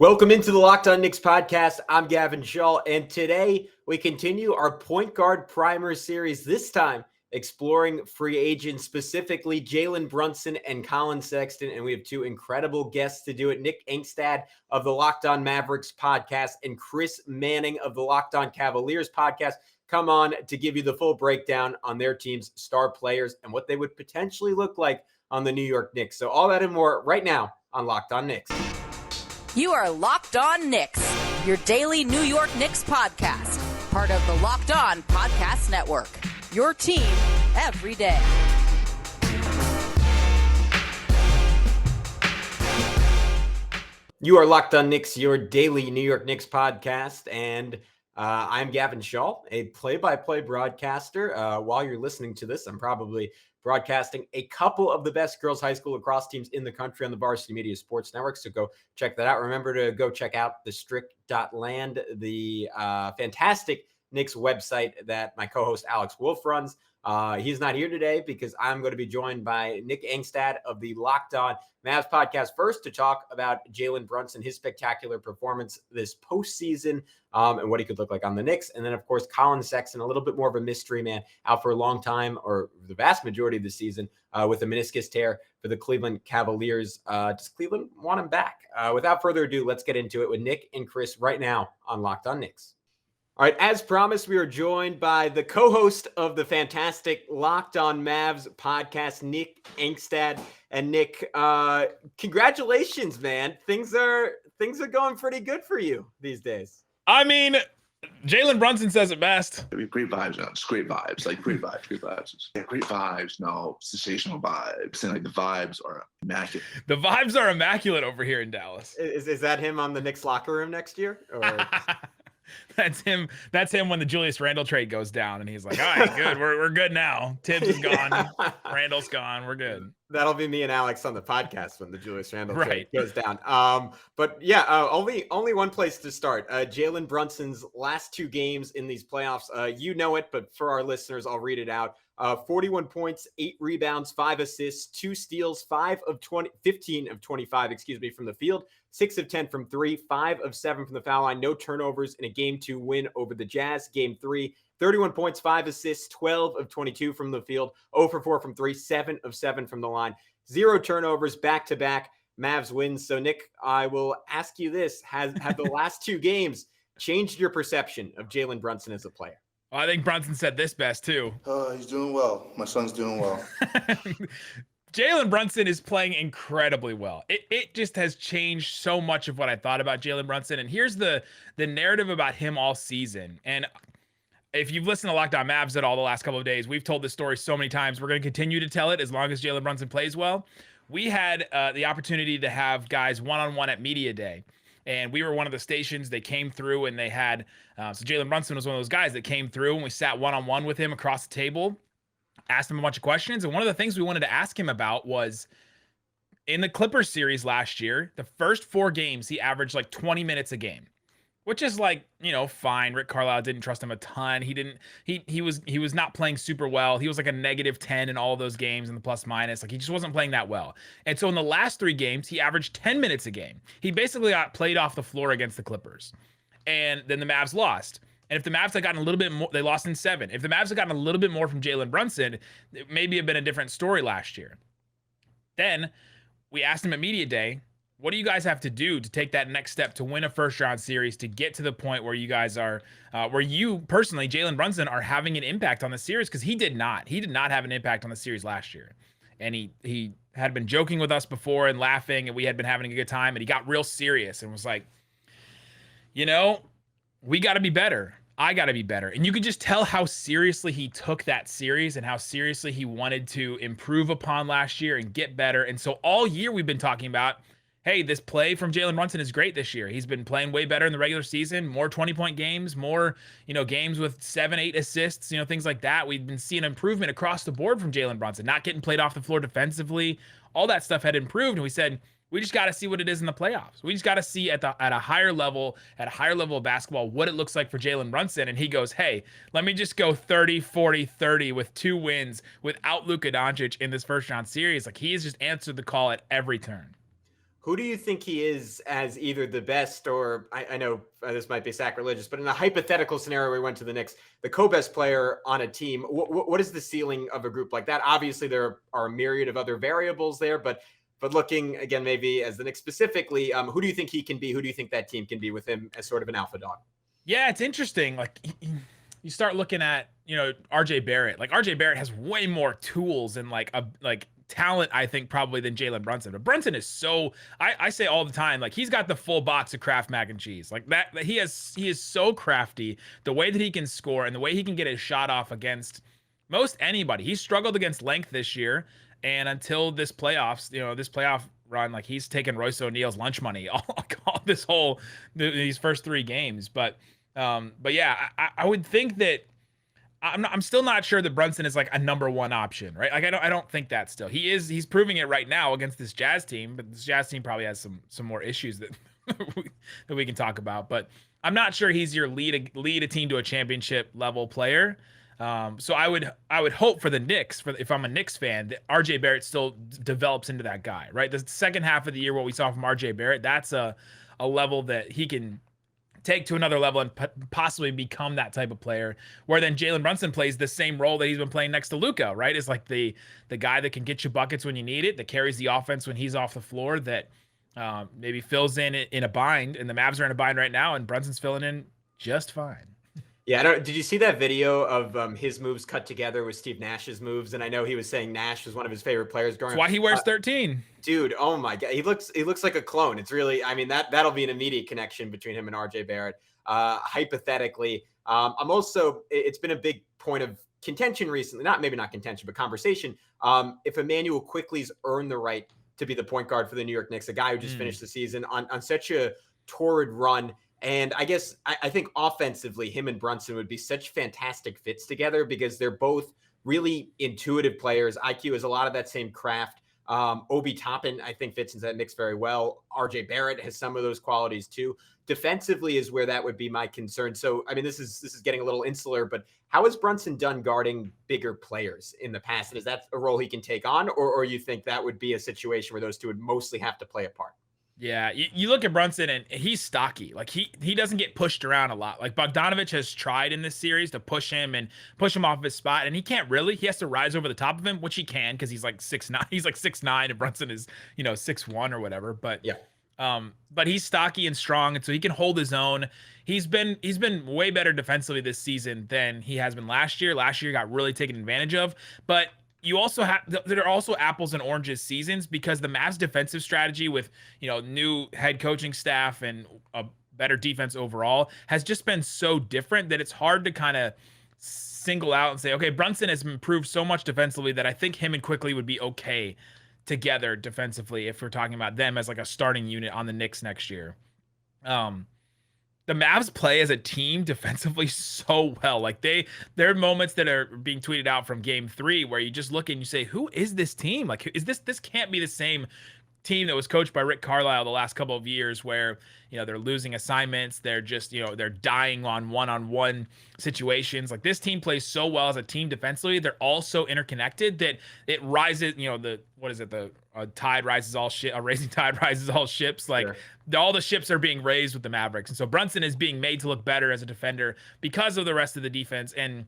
Welcome into the Locked On Knicks podcast. I'm Gavin Schall, and today we continue our point guard primer series, this time exploring free agents, specifically Jalen Brunson and Colin Sexton. And we have two incredible guests to do it. Nick Angstadt of the Locked On Mavericks podcast and Chris Manning of the Locked On Cavaliers podcast come on to give you the full breakdown on their team's star players and what they would potentially look like on the New York Knicks. So all that and more right now on Locked On Knicks. You are Locked On Knicks, your daily New York Knicks podcast, part of the Locked On Podcast Network, your team every day. You are Locked On Knicks, your daily New York Knicks podcast, and I'm Gavin Schall, a play-by-play broadcaster. While you're listening to this, I'm probably broadcasting a couple of the best girls high school lacrosse teams in the country on the Varsity Media Sports Network. So go check that out. Remember to go check out the strict.land, the fantastic Knicks website that my co-host Alex Wolf runs. He's not here today because I'm going to be joined by Nick Angstadt of the Locked On Mavs podcast first to talk about Jalen Brunson, his spectacular performance this postseason, and what he could look like on the Knicks. And then, of course, Colin Sexton, a little bit more of a mystery man, out for a long time, or the vast majority of the season, with a meniscus tear for the Cleveland Cavaliers. Does Cleveland want him back? Without further ado, let's get into it with Nick and Chris right now on Locked On Knicks. All right, as promised, we are joined by the co-host of the fantastic Locked On Mavs podcast, Nick Angstadt. And Nick, congratulations, man. Things are going pretty good for you these days. I mean, Jalen Brunson says it best. Great vibes, man. Just great vibes. Like great vibes. Yeah, great vibes. No, sensational vibes. And like the vibes are immaculate. The vibes are immaculate over here in Dallas. Is that him on the Knicks locker room next year? Or... That's him. That's him when the Julius Randle trade goes down, and he's like, "All right, good. We're good now. Tibbs is gone. Randle's gone. We're good." That'll be me and Alex on the podcast when the Julius Randle trade goes down. But yeah, only one place to start. Jalen Brunson's last two games in these playoffs. You know it, but for our listeners, I'll read it out. 41 points, 8 rebounds, 5 assists, 2 steals, 15 of 25, from the field, 6 of 10 from 3, 5 of 7 from the foul line, no turnovers in a Game 2 win over the Jazz. Game 3, 31 points, 5 assists, 12 of 22 from the field, 0 for 4 from 3, 7 of 7 from the line, 0 turnovers, back-to-back Mavs wins. So, Nick, I will ask you this. Have the last two games changed your perception of Jalen Brunson as a player? Well, I think Brunson said this best, too. He's doing well. My son's doing well. Jalen Brunson is playing incredibly well. It just has changed so much of what I thought about Jalen Brunson. And here's the narrative about him all season. And if you've listened to Locked On Mavs at all the last couple of days, we've told this story so many times. We're going to continue to tell it as long as Jalen Brunson plays well. We had the opportunity to have guys one-on-one at Media Day. And we were one of the stations. They came through and they had, so Jalen Brunson was one of those guys that came through, and we sat one-on-one with him across the table, asked him a bunch of questions. And one of the things we wanted to ask him about was in the Clippers series last year, the first 4 games, he averaged like 20 minutes a game, which is like, fine. Rick Carlisle didn't trust him a ton. He was not playing super well. He was like a -10 in all of those games in the plus minus. Like he just wasn't playing that well. And so in the last 3 games, he averaged 10 minutes a game. He basically got played off the floor against the Clippers. And then the Mavs lost. And if the Mavs had gotten a little bit more, they lost in 7. If the Mavs had gotten a little bit more from Jalen Brunson, it maybe have been a different story last year. Then we asked him at Media Day, what do you guys have to do to take that next step to win a first-round series, to get to the point where you guys are, where you personally, Jalen Brunson, are having an impact on the series? Because he did not. He did not have an impact on the series last year. And he had been joking with us before and laughing, and we had been having a good time, and he got real serious and was like, we got to be better. I got to be better. And you could just tell how seriously he took that series and how seriously he wanted to improve upon last year and get better. And so all year we've been talking about, hey, this play from Jalen Brunson is great this year. He's been playing way better in the regular season, more 20-point games, more, games with 7, 8 assists, things like that. We've been seeing improvement across the board from Jalen Brunson, not getting played off the floor defensively. All that stuff had improved. And we said, we just got to see what it is in the playoffs. We just got to see at a higher level of basketball, what it looks like for Jalen Brunson. And he goes, hey, let me just go 30, 40, 30 with 2 wins without Luka Doncic in this first round series. Like, he has just answered the call at every turn. who do you think he is as either the best or I know this might be sacrilegious, but in a hypothetical scenario where we went to the Knicks, the co-best player on a team, what is the ceiling of a group like that? Obviously, there are a myriad of other variables there, but looking again, maybe as the Knicks specifically, who do you think he can be? Who do you think that team can be with him as sort of an alpha dog? Yeah, it's interesting. Like you start looking at, RJ Barrett. Like RJ Barrett has way more tools and like talent, I think, probably than Jalen Brunson. But Brunson is so, I say all the time, like he's got the full box of Kraft mac and cheese. Like that he is so crafty, the way that he can score and the way he can get his shot off against most anybody. He struggled against length this year. And until this playoffs, this playoff run, like he's taken Royce O'Neal's lunch money all these first 3 games. But yeah, I would think that I'm still not sure that Brunson is like a number 1 option, right? Like I don't think that still. He's proving it right now against this Jazz team, but this Jazz team probably has some more issues that we can talk about. But I'm not sure he's your lead a team to a championship level player. So I would hope for the Knicks, if I'm a Knicks fan, that RJ Barrett still develops into that guy, right? The second half of the year, what we saw from RJ Barrett, that's a level that he can take to another level and possibly become that type of player, where then Jalen Brunson plays the same role that he's been playing next to Luka, right? Is like the guy that can get you buckets when you need it, that carries the offense when he's off the floor, that maybe fills in a bind. And the Mavs are in a bind right now, and Brunson's filling in just fine. Yeah, did you see that video of his moves cut together with Steve Nash's moves? And I know he was saying Nash was one of his favorite players growing up. That's why he wears 13. Dude, oh my God. He looks like a clone. It's really, I mean, that'll be an immediate connection between him and RJ Barrett. Hypothetically, I'm also, it's been a big point of contention recently, maybe not contention, but conversation. If Emmanuel Quickley's earned the right to be the point guard for the New York Knicks, a guy who just finished the season on such a torrid run. And I guess I think offensively, him and Brunson would be such fantastic fits together because they're both really intuitive players. IQ has a lot of that same craft. Obi Toppin, I think, fits into that mix very well. RJ Barrett has some of those qualities too. Defensively is where that would be my concern. So, I mean, this is getting a little insular, but how has Brunson done guarding bigger players in the past? And is that a role he can take on, or you think that would be a situation where those two would mostly have to play a part? Yeah, you look at Brunson and he's stocky. Like he doesn't get pushed around a lot. Like Bogdanovich has tried in this series to push him off his spot, and he can't really. He has to rise over the top of him, which he can because he's like 6'9". He's like 6'9", and Brunson is 6'1" or whatever. But yeah, but he's stocky and strong, and so he can hold his own. He's been way better defensively this season than he has been last year. Last year got really taken advantage of, but you also there are also apples and oranges seasons because the Mavs defensive strategy with, new head coaching staff and a better defense overall has just been so different that it's hard to kind of single out and say, okay, Brunson has improved so much defensively that I think him and Quickley would be okay together defensively if we're talking about them as like a starting unit on the Knicks next year. The Mavs play as a team defensively so well. Like there are moments that are being tweeted out from game 3 where you just look and you say, who is this team? Like, is this can't be the same team that was coached by Rick Carlisle the last couple of years where, they're losing assignments. They're just, they're dying on one-on-one situations. Like this team plays so well as a team defensively. They're all so interconnected that it rises, tide rises all shit, a raising tide rises all ships. Like sure. All the ships are being raised with the Mavericks. And so Brunson is being made to look better as a defender because of the rest of the defense. And,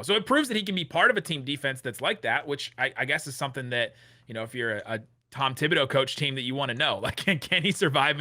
so it proves that he can be part of a team defense that's like that, which I guess is something that, if you're a Tom Thibodeau coach team that you want to know, like, can he survive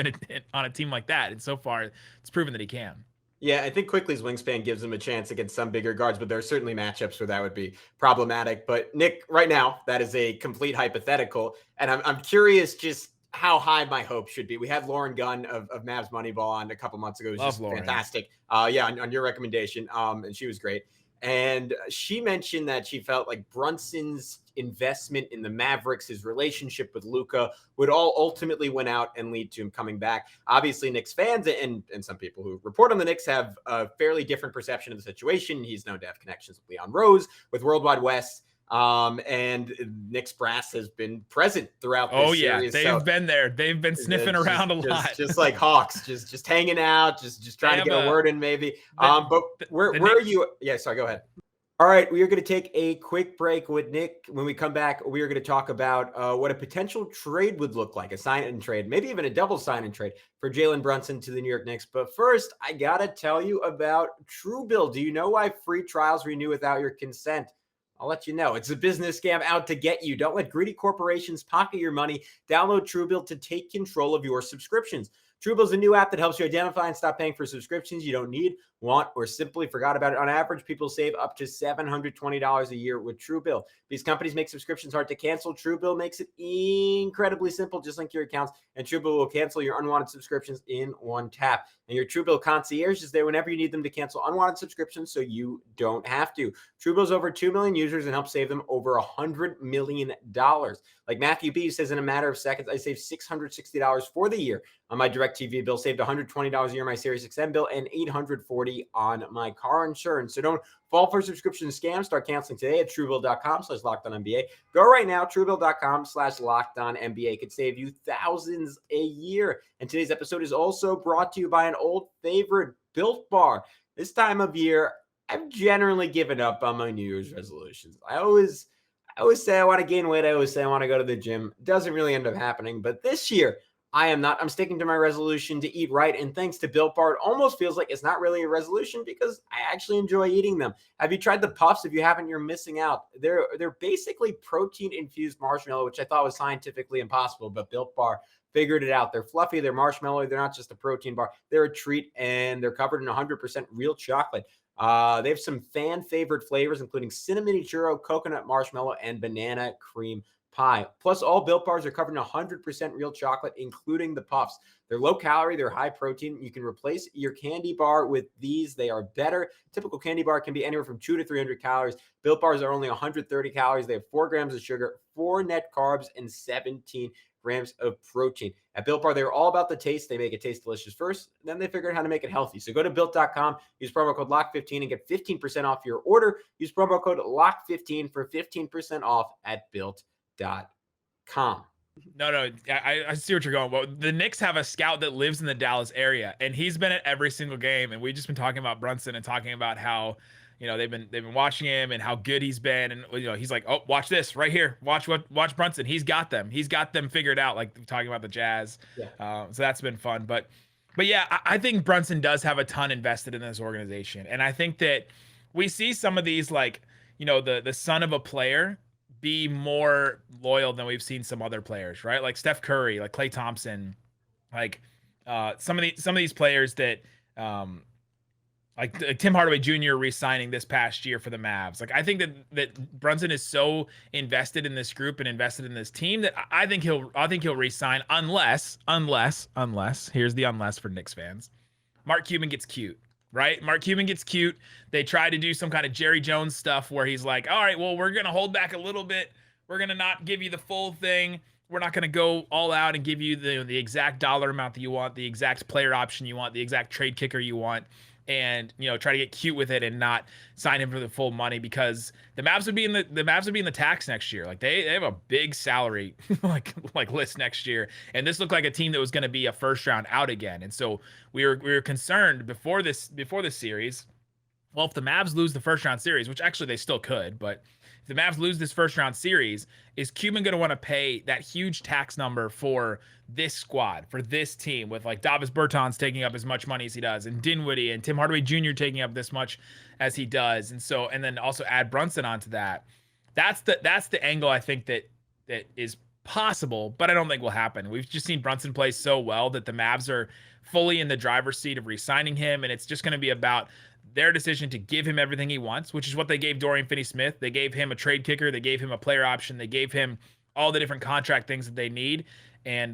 on a team like that? And so far it's proven that he can. Yeah, I think Quickley's wingspan gives him a chance against some bigger guards, but there are certainly matchups where that would be problematic. But Nick, right now, that is a complete hypothetical. And I'm curious just how high my hope should be. We had Lauren Gunn of Mavs Moneyball on a couple months ago. It was just fantastic. On your recommendation. And she was great. And she mentioned that she felt like Brunson's investment in the Mavericks, his relationship with Luka, would all ultimately win out and lead to him coming back. Obviously, Knicks fans and some people who report on the Knicks have a fairly different perception of the situation. He's known to have connections with Leon Rose, with Worldwide West. And Knicks brass has been present throughout this series. They've been there. They've been sniffing around a lot. Just like hawks, just hanging out, just trying to get a word in maybe. But where are you? Yeah, sorry, go ahead. All right, we are going to take a quick break with Nick. When we come back, we are going to talk about what a potential trade would look like, a sign-and trade, maybe even a double sign-and trade for Jalen Brunson to the New York Knicks. But first, I got to tell you about Truebill. Do you know why free trials renew without your consent? I'll let you know. It's a business scam out to get you. Don't let greedy corporations pocket your money. Download Truebill to take control of your subscriptions. Truebill is a new app that helps you identify and stop paying for subscriptions you don't need, want, or simply forgot about it. On average, people save up to $720 a year with Truebill. These companies make subscriptions hard to cancel. Truebill makes it incredibly simple. Just link your accounts, and Truebill will cancel your unwanted subscriptions in one tap. And your Truebill concierge is there whenever you need them to cancel unwanted subscriptions, so you don't have to. Truebill's over 2 million users and helps save them over $100 million. Like Matthew B says, in a matter of seconds, I saved $660 for the year on my DirecTV bill, saved $120 a year on my Sirius XM bill, and $840 on my car insurance. So don't fall for subscription scams. Start canceling today at Truebill.com/LockedOnNBA. Go right now, Truebill.com/LockedOnNBA could save you thousands a year. And today's episode is also brought to you by an old favorite, Built Bar. This time of year, I've generally given up on my New Year's resolutions. I always say I want to gain weight. I always say I want to go to the gym. It doesn't really end up happening. But this year, I am not. I'm sticking to my resolution to eat right. And thanks to Built Bar, it almost feels like it's not really a resolution because I actually enjoy eating them. Have you tried the puffs? If you haven't, you're missing out. They're basically protein-infused marshmallow, which I thought was scientifically impossible, but Built Bar figured it out. They're fluffy. They're marshmallow. They're not just a protein bar. They're a treat, and they're covered in 100% real chocolate. They have some fan-favorite flavors, including cinnamon churro, coconut marshmallow, and banana cream pie. Plus, all Built Bars are covered in 100% real chocolate, including the puffs. They're low calorie. They're high protein. You can replace your candy bar with these. They are better. Typical candy bar can be anywhere from 200 to 300 calories. Built Bars are only 130 calories. They have 4 grams of sugar, 4 net carbs, and 17 grams of protein. At Built Bar, they're all about the taste. They make it taste delicious first, then they figure out how to make it healthy. So go to Built.com, use promo code LOCK15 and get 15% off your order. Use promo code LOCK15 for 15% off at Built.com. No, I see what you're going. Well, the Knicks have a scout that lives in the Dallas area, and he's been at every single game. And we've just been talking about Brunson and talking about how, they've been watching him and how good he's been. And he's like, oh, watch this right here. Watch Brunson. He's got them figured out. Like talking about the Jazz. Yeah. So that's been fun. But yeah, I think Brunson does have a ton invested in this organization, and I think that we see some of these the son of a player be more loyal than we've seen some other players, right? Like Steph Curry, like Klay Thompson, like some of these players that like Tim Hardaway Jr. re-signing this past year for the Mavs. Like I think that Brunson is so invested in this group and invested in this team that I think he'll re-sign unless here's the unless for Knicks fans. Mark Cuban gets cute. Right? Mark Cuban gets cute. They try to do some kind of Jerry Jones stuff where he's like, all right, well, we're going to hold back a little bit. We're going to not give you the full thing. We're not going to go all out and give you the exact dollar amount that you want, the exact player option you want, the exact trade kicker you want, and try to get cute with it and not sign him for the full money, because the Mavs would be in the tax next year. Like they have a big salary like list next year, and this looked like a team that was going to be a first round out again. And so we were concerned before this series. Well, if the Mavs lose the first round series, which actually they still could, but if the Mavs lose this first round series, is Cuban going to want to pay that huge tax number for this squad, for this team, with like Davis Bertans taking up as much money as he does, and Dinwiddie and Tim Hardaway Jr. taking up this much as he does, and then also add Brunson onto that. That's the angle I think that is possible, but I don't think will happen. We've just seen Brunson play so well that the Mavs are fully in the driver's seat of re-signing him, and it's just going to be about their decision to give him everything he wants, which is what they gave Dorian Finney-Smith. They gave him a trade kicker. They gave him a player option. They gave him all the different contract things that they need. And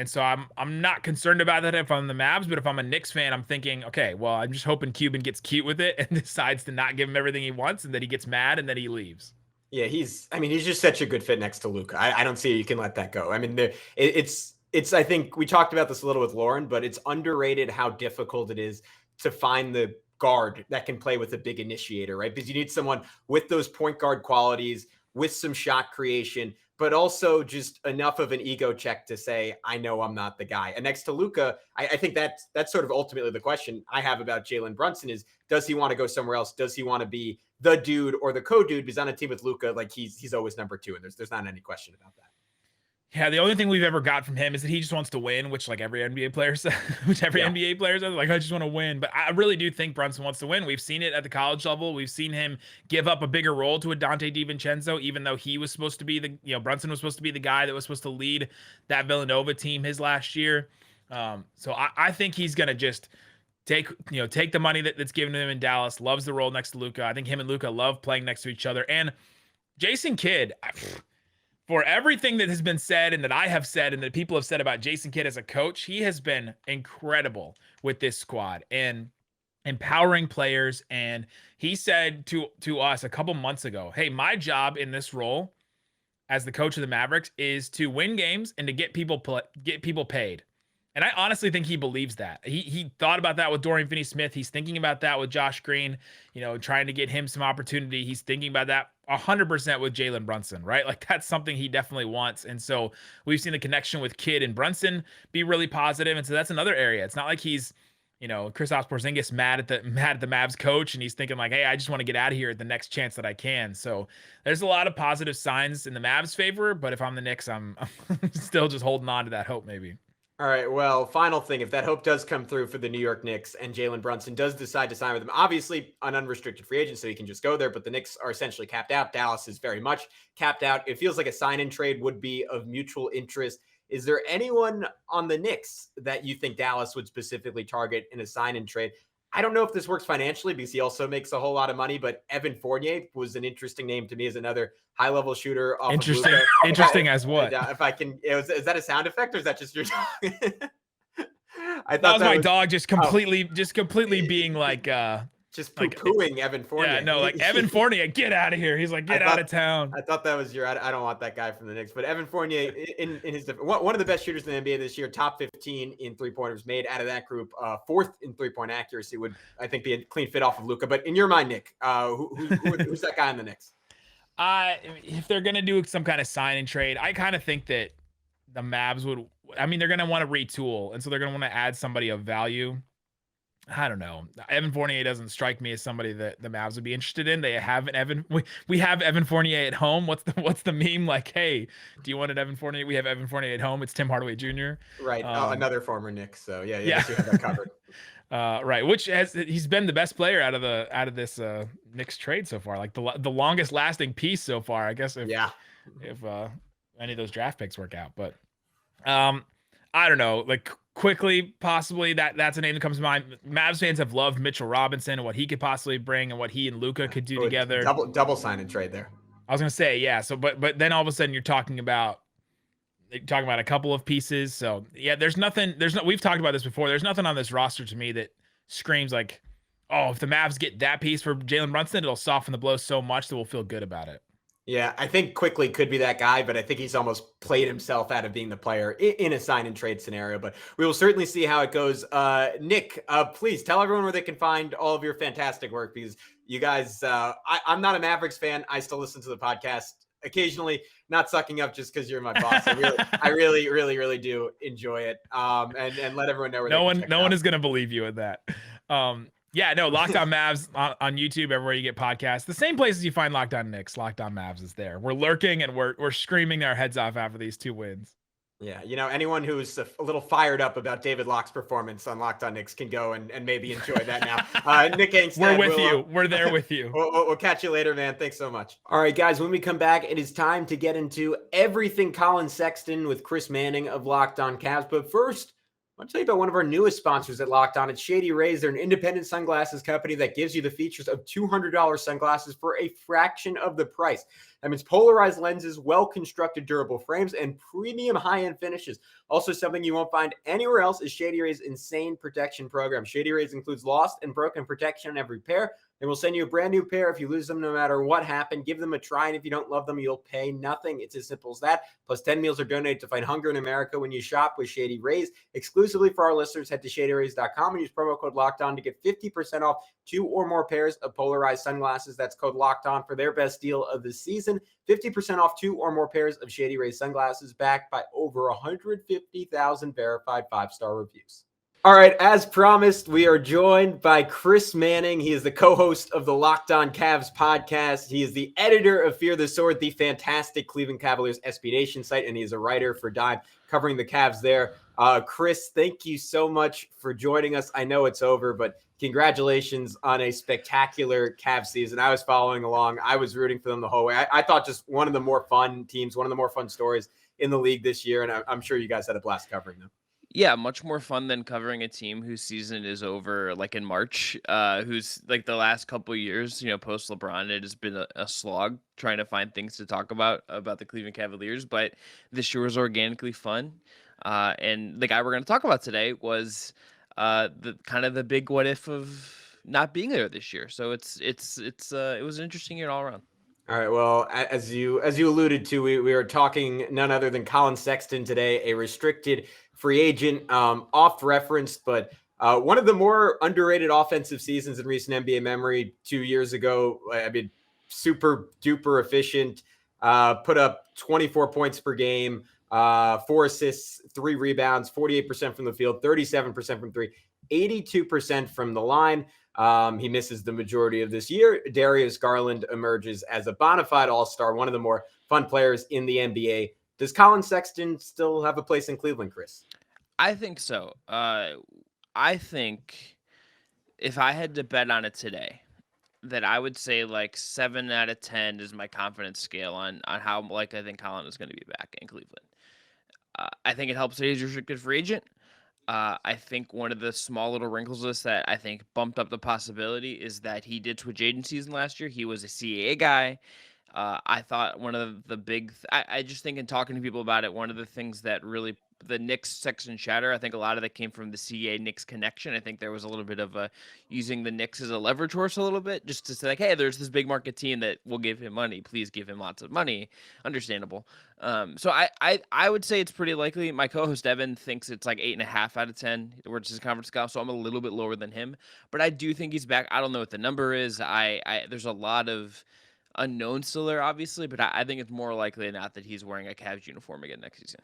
so I'm not concerned about that if I'm the Mavs, but if I'm a Knicks fan, I'm thinking, okay, well, I'm just hoping Cuban gets cute with it and decides to not give him everything he wants, and that he gets mad and that he leaves. Yeah, he's just such a good fit next to Luka. I don't see you can let that go. I mean, it's I think we talked about this a little with Lauren, but it's underrated how difficult it is to find the guard that can play with a big initiator, right? Because you need someone with those point guard qualities, with some shot creation, but also just enough of an ego check to say, I know I'm not the guy. And next to Luka, I think that's sort of ultimately the question I have about Jalen Brunson is, does he want to go somewhere else? Does he want to be the dude or the co-dude? Because on a team with Luka, like he's always number 2, and there's not any question about that. Yeah, the only thing we've ever got from him is that he just wants to win, which like every NBA player says, NBA player says, like, I just want to win. But I really do think Brunson wants to win. We've seen it at the college level. We've seen him give up a bigger role to a Dante DiVincenzo, even though he was supposed to be Brunson was supposed to be the guy that was supposed to lead that Villanova team his last year. So I think he's going to just take the money that's given to him in Dallas, loves the role next to Luka. I think him and Luka love playing next to each other. And Jason Kidd, for everything that has been said and that I have said and that people have said about Jason Kidd as a coach, he has been incredible with this squad and empowering players. And he said to us a couple months ago, hey, my job in this role as the coach of the Mavericks is to win games and to get people paid. And I honestly think he believes that. He thought about that with Dorian Finney-Smith. He's thinking about that with Josh Green, trying to get him some opportunity. He's thinking about that 100% with Jalen Brunson, right? Like that's something he definitely wants. And so we've seen the connection with Kidd and Brunson be really positive. And so that's another area. It's not like he's, Kristaps Porzingis mad at the Mavs coach and he's thinking like, hey, I just want to get out of here at the next chance that I can. So there's a lot of positive signs in the Mavs' favor. But if I'm the Knicks, I'm still just holding on to that hope maybe. All right. Well, final thing, if that hope does come through for the New York Knicks and Jalen Brunson does decide to sign with them, obviously an unrestricted free agent, so he can just go there, but the Knicks are essentially capped out. Dallas is very much capped out. It feels like a sign-in trade would be of mutual interest. Is there anyone on the Knicks that you think Dallas would specifically target in a sign-in trade? I don't know if this works financially because he also makes a whole lot of money, but Evan Fournier was an interesting name to me as another high-level shooter. Interesting as what? If I can, is that a sound effect or is that just your dog? I thought that was my dog just completely being like, just poo-pooing Evan Fournier. Yeah, no, like Evan Fournier, get out of here. He's like, get out of town. I thought that was I don't want that guy from the Knicks, but Evan Fournier in his one of the best shooters in the NBA this year, top 15 in three-pointers made out of that group, 4th in three-point accuracy would I think be a clean fit off of Luka. But in your mind, Nick, who's that guy in the Knicks? If they're gonna do some kind of sign and trade, I kind of think that the Mavs would. I mean, they're gonna want to retool, and so they're gonna want to add somebody of value. I don't know. Evan Fournier doesn't strike me as somebody that the Mavs would be interested in. They have an Evan. We have Evan Fournier at home. What's the meme? Like, hey, do you want an Evan Fournier? We have Evan Fournier at home. It's Tim Hardaway Jr. Right. Another former Knick. So yeah. You have that covered. Right. Which he's been the best player out of this Knicks trade so far. Like the longest lasting piece so far. I guess if any of those draft picks work out, but I don't know. Like quickly, possibly that's a name that comes to mind. Mavs fans have loved Mitchell Robinson and what he could possibly bring and what he and Luka could do together. Double sign and trade there. I was gonna say, yeah. So, but then all of a sudden you're talking about a couple of pieces. So yeah, we've talked about this before. There's nothing on this roster to me that screams like, oh, if the Mavs get that piece for Jalen Brunson, it'll soften the blow so much that we'll feel good about it. Yeah, I think Quickly could be that guy, but I think he's almost played himself out of being the player in a sign and trade scenario. But we will certainly see how it goes. Nick, please tell everyone where they can find all of your fantastic work, because you guys, I'm not a Mavericks fan. I still listen to the podcast occasionally, not sucking up just because you're my boss. I really do enjoy it. And let everyone know where no one is going to believe you in that. Yeah, no, Locked On Mavs on YouTube, everywhere you get podcasts. The same places you find Locked On Knicks, Locked On Mavs is there. We're lurking and we're screaming our heads off after these 2 wins. Yeah, anyone who's a little fired up about David Locke's performance on Locked On Knicks can go and maybe enjoy that now. Nick Angstadt, we're with you. We're there with you. We'll catch you later, man. Thanks so much. All right, guys, when we come back, it is time to get into everything Colin Sexton with Chris Manning of Locked On Cavs. But first, I want to tell you about one of our newest sponsors at Locked On. It's Shady Rays. They're an independent sunglasses company that gives you the features of $200 sunglasses for a fraction of the price. That means polarized lenses, well-constructed durable frames, and premium high-end finishes. Also, something you won't find anywhere else is Shady Rays' insane protection program. Shady Rays includes lost and broken protection on every pair. They will send you a brand new pair if you lose them, no matter what happened. Give them a try, and if you don't love them, you'll pay nothing. It's as simple as that. Plus, 10 meals are donated to fight hunger in America when you shop with Shady Rays. Exclusively for our listeners, head to shadyrays.com and use promo code LOCKEDON to get 50% off 2 or more pairs of polarized sunglasses. That's code LOCKEDON for their best deal of the season. listen, 50% off 2 or more pairs of Shady Rays sunglasses backed by over 150,000 verified 5-star reviews. All right, as promised, we are joined by Chris Manning. He is the co-host of the Locked On Cavs podcast. He is the editor of Fear the Sword, the fantastic Cleveland Cavaliers SB Nation site, and he is a writer for Dime covering the Cavs there. Chris, thank you so much for joining us. I know it's over, but congratulations on a spectacular Cavs season. I was following along. I was rooting for them the whole way. I thought just one of the more fun teams, one of the more fun stories in the league this year, and I'm sure you guys had a blast covering them. Yeah, much more fun than covering a team whose season is over like in March, who's like the last couple of years, post LeBron, it has been a slog trying to find things to talk about the Cleveland Cavaliers, but this year was organically fun. And the guy we're going to talk about today was the big what if of not being there this year. So it was an interesting year all around. All right. Well, as you alluded to, we are talking none other than Colin Sexton today, a restricted free agent, off reference, but one of the more underrated offensive seasons in recent NBA memory. 2 years ago, I mean, super duper efficient. Put up 24 points per game, 4 assists, 3 rebounds, 48% from the field, 37% from three, 82% from the line. He misses the majority of this year. Darius Garland emerges as a bona fide all-star, one of the more fun players in the NBA. Does Colin Sexton still have a place in Cleveland, Chris? I think so. I think if I had to bet on it today, that I would say like 7 out of 10 is my confidence scale on how I think Colin is going to be back in Cleveland. I think it helps that he's a restricted free agent. I think one of the small little wrinkles of this that I think bumped up the possibility is that he did switch agencies in last year. He was a CAA guy. I thought one of the big, I just think in talking to people about it, one of the things that really, the Knicks Sexton chatter, I think a lot of that came from the CAA Knicks connection. I think there was a little bit of using the Knicks as a leverage horse a little bit, just to say like, hey, there's this big market team that will give him money. Please give him lots of money. Understandable. So I would say it's pretty likely. My co-host Evan thinks it's like 8.5 out of 10, which is conference scout. So I'm a little bit lower than him, but I do think he's back. I don't know what the number is. There's a lot of unknown still there, obviously, but I think it's more likely than not that he's wearing a Cavs uniform again next season.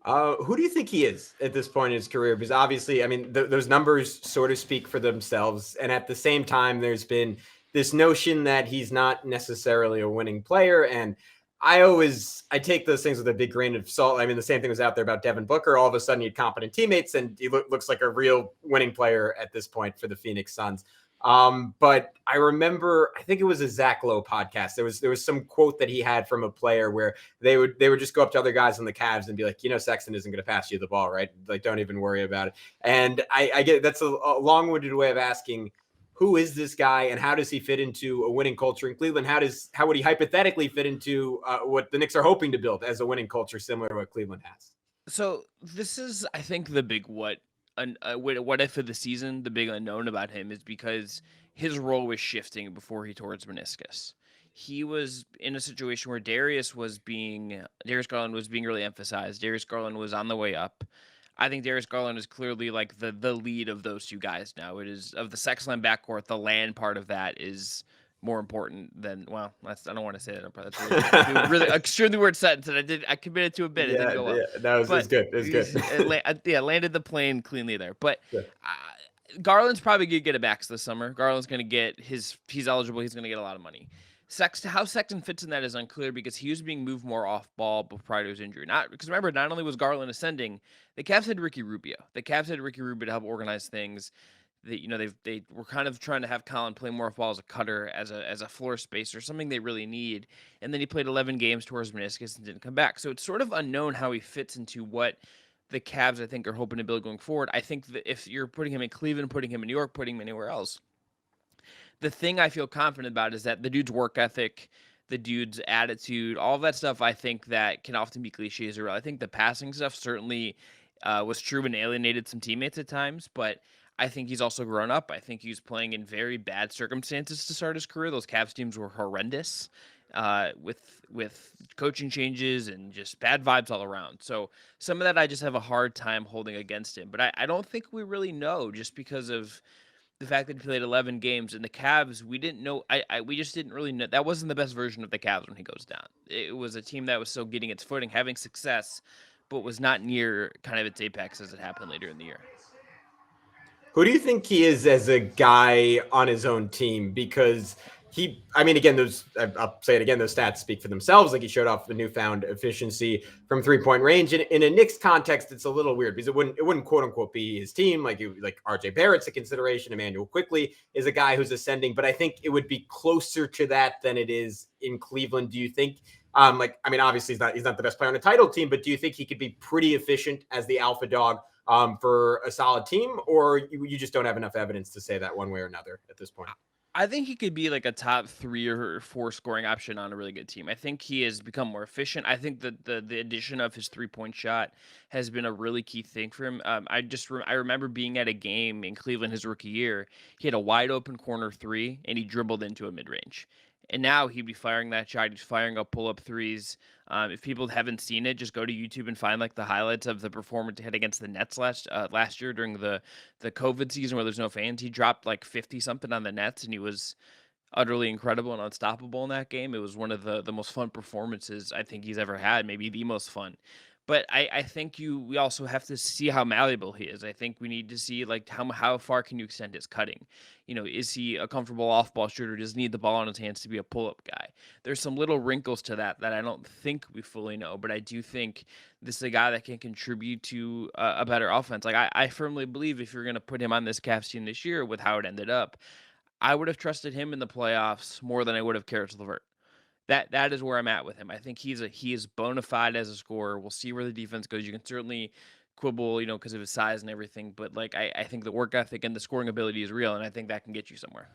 Who do you think he is at this point in his career? Because obviously, I mean, those numbers sort of speak for themselves. And at the same time, there's been this notion that he's not necessarily a winning player. And I take those things with a big grain of salt. I mean, the same thing was out there about Devin Booker. All of a sudden, he had competent teammates, and he looks like a real winning player at this point for the Phoenix Suns. But I remember, I think it was a Zach Lowe podcast. There was some quote that he had from a player where they would just go up to other guys on the Cavs and be like, Sexton isn't going to pass you the ball, right? Like, don't even worry about it. And I get that's a long-winded way of asking, who is this guy and how does he fit into a winning culture in Cleveland? How would he hypothetically fit into what the Knicks are hoping to build as a winning culture similar to what Cleveland has? So this is, I think, the big what if of the season. The big unknown about him is because his role was shifting before he tore his meniscus. He was in a situation where Darius Garland was being really emphasized. Darius Garland was on the way up. I think Darius Garland is clearly like the lead of those two guys now. It is of the Sexland backcourt. The land part of that is more important than, well, I don't want to say that. That's really extremely weird sentence, and I committed to a bit. It didn't go well. Yeah, that was good. It was good. Landed the plane cleanly there. But Garland's probably going to get a max this summer. Garland's going to get he's eligible. He's going to get a lot of money. How Sexton fits in that is unclear because he was being moved more off ball prior to his injury. Because remember, not only was Garland ascending, the Cavs had Ricky Rubio. The Cavs had Ricky Rubio to help organize things. They were kind of trying to have Colin play more off ball as a cutter, as a floor spacer, something they really need. And then he played 11 games towards meniscus and didn't come back. So it's sort of unknown how he fits into what the Cavs, I think, are hoping to build going forward. I think that if you're putting him in Cleveland, putting him in New York, putting him anywhere else, the thing I feel confident about is that the dude's work ethic, the dude's attitude, all of that stuff, I think that can often be cliches or real. I think the passing stuff certainly was true and alienated some teammates at times, but I think he's also grown up. I think he's playing in very bad circumstances to start his career. Those Cavs teams were horrendous with coaching changes and just bad vibes all around. So some of that I just have a hard time holding against him. But I don't think we really know just because of the fact that he played 11 games in the Cavs, we didn't know. We just didn't really know. That wasn't the best version of the Cavs when he goes down. It was a team that was still getting its footing, having success, but was not near kind of its apex as it happened later in the year. Who do you think he is as a guy on his own team? Because again, I'll say it again, those stats speak for themselves. Like, he showed off the newfound efficiency from 3-point range. In a Knicks context, it's a little weird because it wouldn't quote unquote be his team. Like RJ Barrett's a consideration. Emmanuel Quickley is a guy who's ascending, but I think it would be closer to that than it is in Cleveland. Do you think? Obviously he's not the best player on a title team, but do you think he could be pretty efficient as the alpha dog for a solid team, or you just don't have enough evidence to say that one way or another at this point? I think he could be like a top 3 or 4 scoring option on a really good team. I think he has become more efficient. I think that the addition of his 3-point shot has been a really key thing for him. I remember being at a game in Cleveland his rookie year. He had a wide open corner 3 and he dribbled into a mid range. And now he'd be firing that shot. He's firing up pull-up threes. If people haven't seen it, just go to YouTube and find like the highlights of the performance he had against the Nets last year during the COVID season where there's no fans. He dropped like 50 something on the Nets, and he was utterly incredible and unstoppable in that game. It was one of the most fun performances I think he's ever had, maybe the most fun. But I think we also have to see how malleable he is. I think we need to see like how far can you extend his cutting? Is he a comfortable off-ball shooter? Does he need the ball in his hands to be a pull-up guy? There's some little wrinkles to that I don't think we fully know, but I do think this is a guy that can contribute to a better offense. Like I firmly believe if you're going to put him on this Cavs team this year with how it ended up, I would have trusted him in the playoffs more than I would have Karis LeVert. That is where I'm at with him. I think he is bona fide as a scorer. We'll see where the defense goes. You can certainly quibble, because of his size and everything, but like I think the work ethic and the scoring ability is real, and I think that can get you somewhere.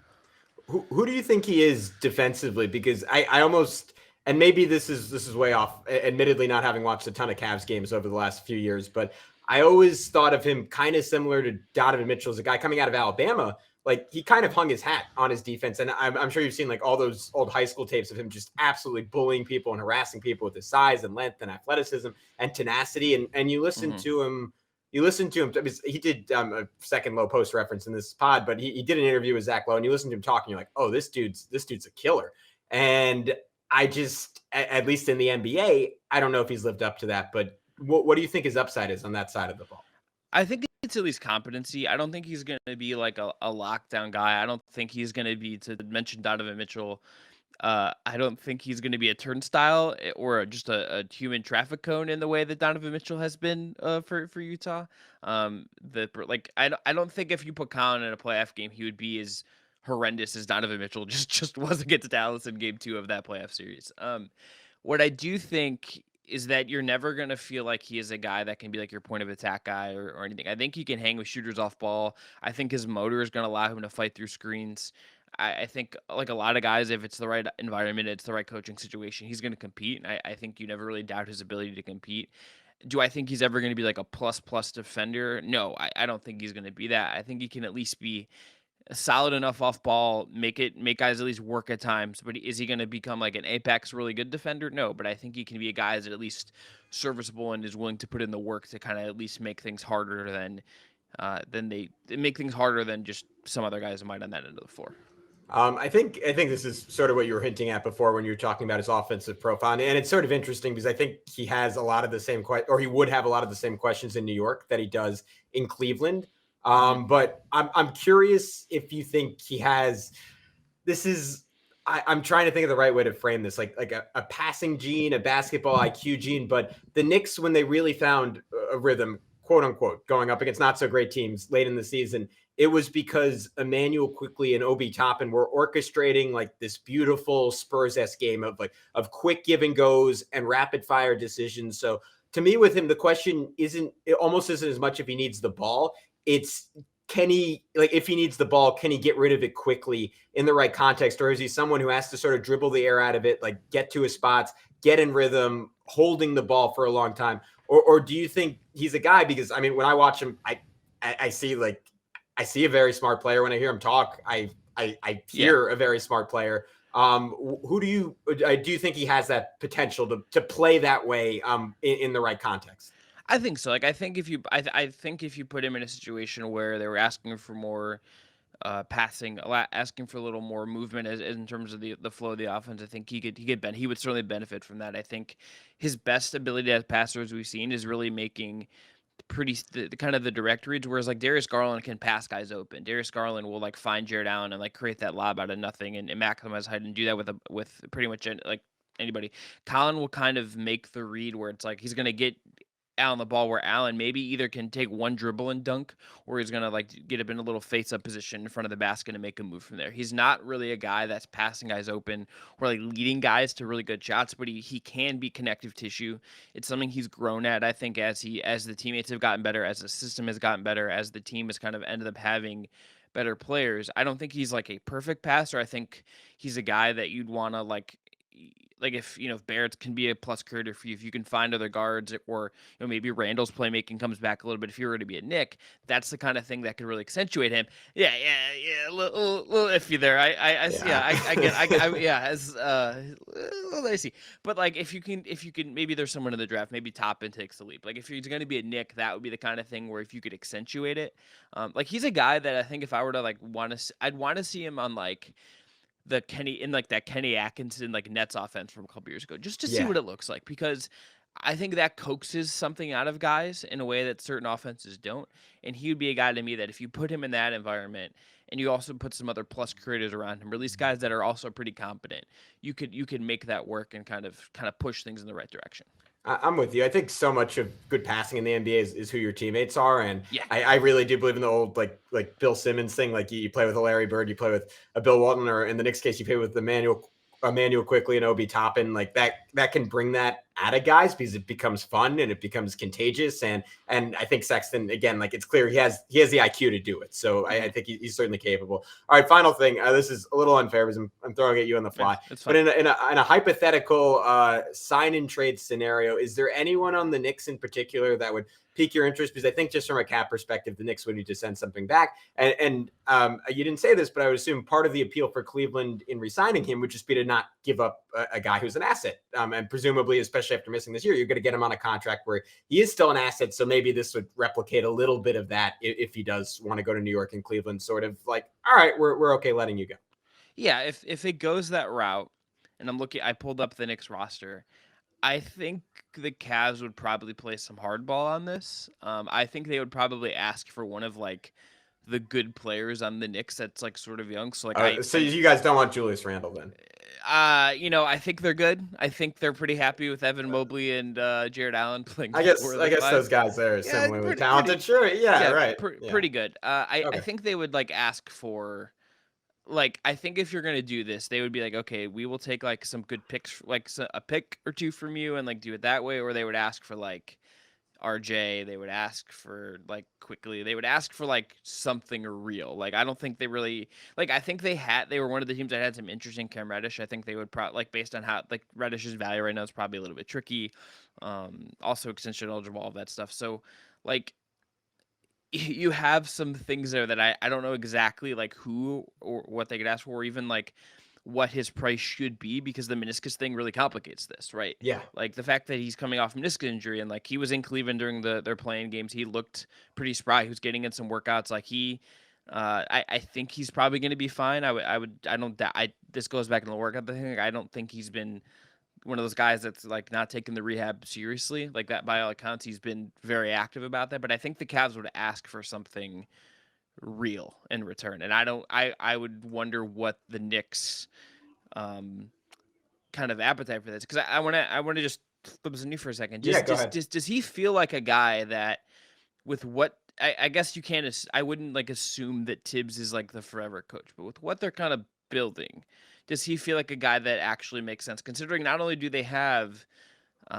Who do you think he is defensively? Because I almost, and maybe this is way off, admittedly not having watched a ton of Cavs games over the last few years, but I always thought of him kind of similar to Donovan Mitchell as a guy coming out of Alabama. Like, he kind of hung his hat on his defense. And I'm sure you've seen like all those old high school tapes of him just absolutely bullying people and harassing people with his size and length and athleticism and tenacity. And you listen to him, he did a second low post reference in this pod, but he did an interview with Zach Lowe, and you listen to him talking, you're like, oh, this dude's a killer. And I just, at least in the NBA, I don't know if he's lived up to that, but what do you think his upside is on that side of the ball? I think it's at least competency. I don't think he's going to be like a lockdown guy. I don't think he's going to be, to mention Donovan Mitchell, I don't think he's going to be a turnstile or just a human traffic cone in the way that Donovan Mitchell has been for Utah. I don't think if you put Colin in a playoff game, he would be as horrendous as Donovan Mitchell just was against Dallas in Game 2 of that playoff series. What I do think is that you're never going to feel like he is a guy that can be like your point of attack guy or anything. I think he can hang with shooters off ball. I think his motor is going to allow him to fight through screens. I think like a lot of guys, if it's the right environment, it's the right coaching situation, he's going to compete. And I think you never really doubt his ability to compete. Do I think he's ever going to be like a plus defender? No, I don't think he's going to be that. I think he can at least be solid enough off ball, make guys at least work at times. But is he going to become like an apex really good defender? No, but I think he can be a guy that's at least serviceable and is willing to put in the work to kind of at least make things harder than just some other guys might on that end of the floor. I think this is sort of what you were hinting at before when you were talking about his offensive profile, and it's sort of interesting because I think he has a lot of the same he would have a lot of the same questions in New York that he does in Cleveland. But I'm curious if you think he has. I'm trying to think of the right way to frame this, like a passing gene, a basketball IQ gene. But the Knicks, when they really found a rhythm, quote unquote, going up against not so great teams late in the season, it was because Emmanuel Quickley and Obi Toppin were orchestrating like this beautiful Spurs-esque game of quick give and goes and rapid fire decisions. So to me, with him, the question isn't as much if he needs the ball. It's if he needs the ball, can he get rid of it quickly in the right context? Or is he someone who has to sort of dribble the air out of it, like get to his spots, get in rhythm, holding the ball for a long time? Or do you think he's a guy? Because I mean, when I watch him, I see a very smart player. When I hear him talk, I hear a very smart player. Who do you think he has that potential to play that way in the right context? I think so. Like, I think if you put him in a situation where they were asking for more passing, asking for a little more movement in terms of the flow of the offense. I think he would certainly benefit from that. I think his best ability as passer, as we've seen, is really making the kind of the direct reads, whereas like Darius Garland can pass guys open. Darius Garland will like find Jared Allen and like create that lob out of nothing and maximize height and do that with pretty much like anybody. Colin will kind of make the read where it's like he's gonna get Allen the ball, where Allen maybe either can take one dribble and dunk, or he's gonna like get up in a little face-up position in front of the basket and make a move from there. He's not really a guy that's passing guys open or like leading guys to really good shots, but he can be connective tissue. It's something he's grown at, I think, as the teammates have gotten better, as the system has gotten better, as the team has kind of ended up having better players. I don't think he's like a perfect passer. I think he's a guy that you'd want to like if if Barrett can be a plus creator for you, if you can find other guards, or maybe Randall's playmaking comes back a little bit. If you were to be a Knick, that's the kind of thing that could really accentuate him. Yeah, a little iffy there. I it's a little dicey. But like if you can, maybe there's someone in the draft, maybe Toppin takes the leap. Like if he's going to be a Knick, that would be the kind of thing where if you could accentuate it, like he's a guy that I think if I were to like I'd want to see him on like that Kenny Atkinson like Nets offense from a couple years ago, just to see what it looks like, because I think that coaxes something out of guys in a way that certain offenses don't. And he would be a guy to me that if you put him in that environment and you also put some other plus creators around him, or at least guys that are also pretty competent, you could make that work and kind of push things in the right direction. I'm with you. I think so much of good passing in the NBA is who your teammates are. And I really do believe in the old, like Bill Simmons thing. Like you play with a Larry Bird, you play with a Bill Walton, or in the Knicks case, you play with Emmanuel Quickly and Obi Toppin. Like that can bring that out of guys because it becomes fun and it becomes contagious. And I think Sexton, again, like it's clear he has the IQ to do it. So I think he's certainly capable. All right, final thing. This is a little unfair because I'm throwing at you on the fly. But in a hypothetical sign and trade scenario, is there anyone on the Knicks in particular that would pique your interest? Because I think just from a cap perspective, the Knicks would need to send something back. And you didn't say this, but I would assume part of the appeal for Cleveland in re-signing him would just be to not give up a guy who's an asset. And presumably, especially after missing this year, you're going to get him on a contract where he is still an asset. So maybe this would replicate a little bit of that if he does want to go to New York and Cleveland, sort of like, all right, we're okay letting you go. Yeah, if it goes that route, and I pulled up the Knicks roster, I think the Cavs would probably play some hardball on this. I think they would probably ask for one of like the good players on the Knicks that's like sort of young. So like, so you guys don't want Julius Randle then? I think they're good. I think they're pretty happy with Evan Mobley and Jared Allen playing. I guess those guys are similarly talented. Sure, right. Pretty good. I think they would like ask for. Like, I think if you're going to do this, they would be like, okay, we will take like some good picks, like a pick or two from you and like do it that way. Or they would ask for like RJ. They would ask for like Quickly. They would ask for like something real. Like, I don't think they really, like, I think they were one of the teams that had some interest in Cam Reddish. I think they would probably, like, based on how, like, Reddish's value right now is probably a little bit tricky. Also extension eligible, all that stuff. So, like, you have some things there that I don't know exactly like who or what they could ask for, or even like what his price should be, because the meniscus thing really complicates this, right? Yeah. Like the fact that he's coming off meniscus injury and like he was in Cleveland during their playing games. He looked pretty spry. He was getting in some workouts. Like I think he's probably going to be fine. This goes back to the workout thing. I don't think he's been one of those guys that's like not taking the rehab seriously. Like that, by all accounts, he's been very active about that. But I think the Cavs would ask for something real in return. And I would wonder what the Knicks kind of appetite for this. Because I want to just flip this on you for a second. Does he feel like a guy that with what I guess you can't, I wouldn't like assume that Tibbs is like the forever coach, but with what they're kind of building, does he feel like a guy that actually makes sense, considering not only do they have, they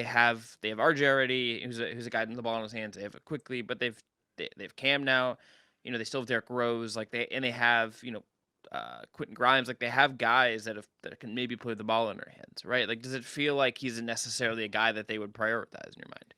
have RJ already, who's a guy with the ball in his hands. They have it Quickly, but they've Cam now. They still have Derrick Rose, like they have Quentin Grimes. Like they have guys that can maybe play the ball in their hands, right? Like, does it feel like he's necessarily a guy that they would prioritize in your mind?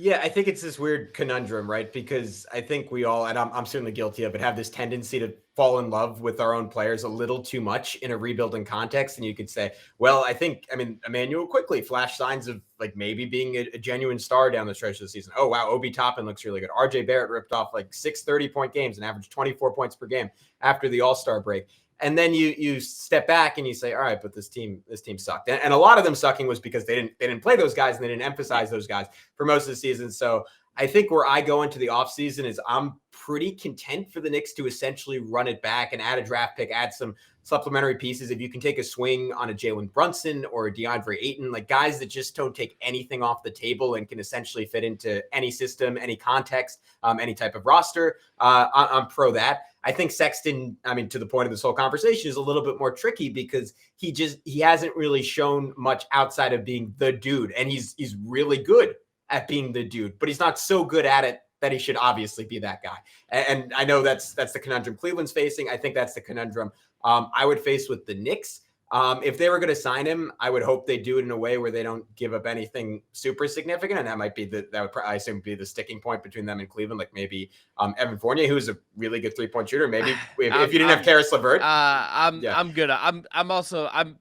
Yeah, I think it's this weird conundrum, right? Because I think we all, and I'm certainly guilty of it, have this tendency to fall in love with our own players a little too much in a rebuilding context. And you could say, well, I mean, Emmanuel quickly flashed signs of like maybe being a genuine star down the stretch of the season. Oh, wow, Obi Toppin looks really good. RJ Barrett ripped off like 6 30-point games and averaged 24 points per game after the All-Star break. And then you step back and you say, all right, but this team sucked. And a lot of them sucking was because they didn't play those guys and they didn't emphasize those guys for most of the season. So I think where I go into the offseason is I'm pretty content for the Knicks to essentially run it back and add a draft pick, add some supplementary pieces. If you can take a swing on a Jalen Brunson or a DeAndre Ayton, like guys that just don't take anything off the table and can essentially fit into any system, any context, any type of roster, I'm pro that. I think Sexton, I mean, to the point of this whole conversation, is a little bit more tricky because he hasn't really shown much outside of being the dude. And he's really good at being the dude, but he's not so good at it that he should obviously be that guy. And I know that's the conundrum Cleveland's facing. I think that's the conundrum I would face with the Knicks. If they were going to sign him, I would hope they do it in a way where they don't give up anything super significant. And that might be that would probably, I assume, be the sticking point between them and Cleveland. Like maybe Evan Fournier, who's a really good 3-point shooter. Maybe if you didn't have Karis LeVert. I'm good. I'm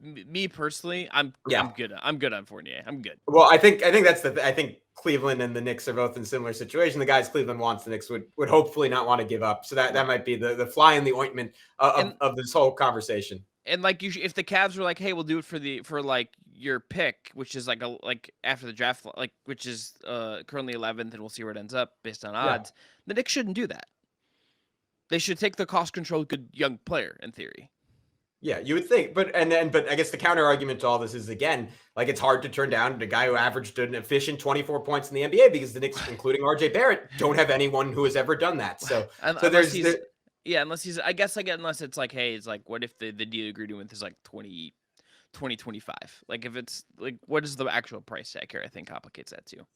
me personally. I'm good. I'm good on Fournier. I'm good. Well, I think that's I think Cleveland and the Knicks are both in similar situation. The guys Cleveland wants, the Knicks would hopefully not want to give up. So that might be the fly in the ointment of this whole conversation. And like if the Cavs were like, hey, we'll do it for like your pick, which is like after the draft, like which is currently 11th, and we'll see where it ends up based on odds. The Knicks shouldn't do that. They should take the cost control good young player in theory. Yeah, you would think, but I guess the counter argument to all this is, again, like it's hard to turn down the guy who averaged an efficient 24 points in the NBA because the Knicks, including RJ Barrett, don't have anyone who has ever done that. So unless it's like, hey, it's like, what if the deal you agreed with is like 2025? Like if it's like, what is the actual price tag here? I think complicates that too.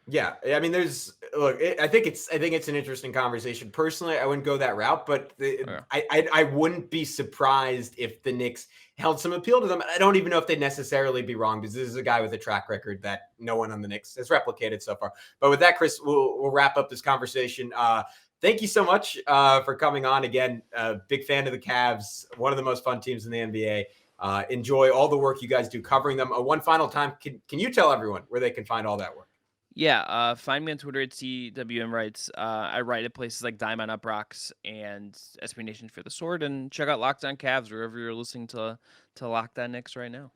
Yeah, I mean, I think it's an interesting conversation. Personally, I wouldn't go that route, but I wouldn't be surprised if the Knicks held some appeal to them. I don't even know if they'd necessarily be wrong because this is a guy with a track record that no one on the Knicks has replicated so far. But with that, Chris, we'll wrap up this conversation. Thank you so much for coming on again. Big fan of the Cavs, one of the most fun teams in the NBA. Enjoy all the work you guys do covering them. One final time, can you tell everyone where they can find all that work? Yeah, find me on Twitter at CWM Writes. I write at places like Diamond Up Rocks and SB Nation for the Sword, and check out Locked On Cavs wherever you're listening to Locked On Knicks right now.